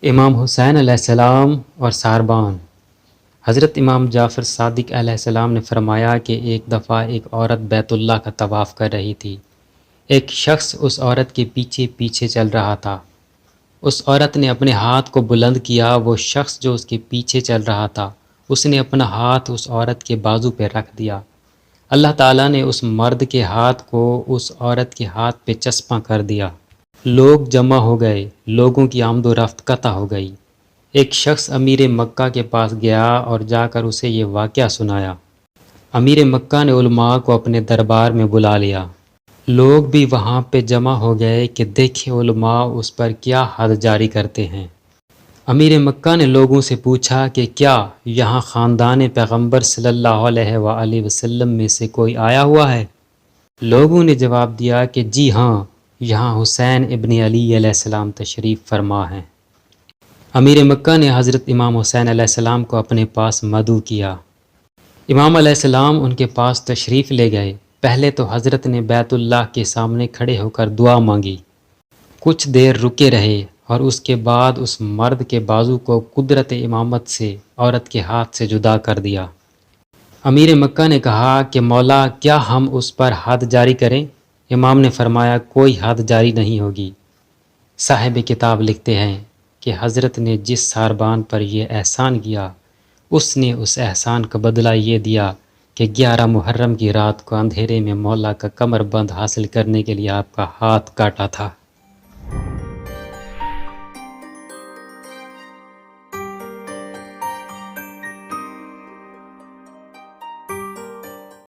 امام حسین علیہ السلام اور ساربان۔ حضرت امام جعفر صادق علیہ السلام نے فرمایا کہ ایک دفعہ ایک عورت بیت اللہ کا طواف کر رہی تھی۔ ایک شخص اس عورت کے پیچھے پیچھے چل رہا تھا۔ اس عورت نے اپنے ہاتھ کو بلند کیا۔ وہ شخص جو اس کے پیچھے چل رہا تھا، اس نے اپنا ہاتھ اس عورت کے بازو پہ رکھ دیا۔ اللہ تعالیٰ نے اس مرد کے ہاتھ کو اس عورت کے ہاتھ پہ چسپاں کر دیا۔ لوگ جمع ہو گئے، لوگوں کی آمد و رفت قطع ہو گئی۔ ایک شخص امیر مکہ کے پاس گیا اور جا کر اسے یہ واقعہ سنایا۔ امیر مکہ نے علماء کو اپنے دربار میں بلا لیا۔ لوگ بھی وہاں پہ جمع ہو گئے کہ دیکھیں علماء اس پر کیا حد جاری کرتے ہیں۔ امیر مکہ نے لوگوں سے پوچھا کہ کیا یہاں خاندان پیغمبر صلی اللہ علیہ وآلہ وسلم میں سے کوئی آیا ہوا ہے؟ لوگوں نے جواب دیا کہ جی ہاں، یہاں حسین ابن علی علیہ السلام تشریف فرما ہیں۔ امیر مکہ نے حضرت امام حسین علیہ السلام کو اپنے پاس مدعو کیا۔ امام علیہ السلام ان کے پاس تشریف لے گئے۔ پہلے تو حضرت نے بیت اللہ کے سامنے کھڑے ہو کر دعا مانگی۔ کچھ دیر رکے رہے اور اس کے بعد اس مرد کے بازو کو قدرت امامت سے عورت کے ہاتھ سے جدا کر دیا۔ امیر مکہ نے کہا کہ مولا، کیا ہم اس پر حد جاری کریں؟ امام نے فرمایا کوئی حد جاری نہیں ہوگی۔ صاحب کتاب لکھتے ہیں کہ حضرت نے جس ساربان پر یہ احسان کیا، اس نے اس احسان کا بدلہ یہ دیا کہ 11 محرم کی رات کو اندھیرے میں مولا کا کمر بند حاصل کرنے کے لیے آپ کا ہاتھ کاٹا تھا۔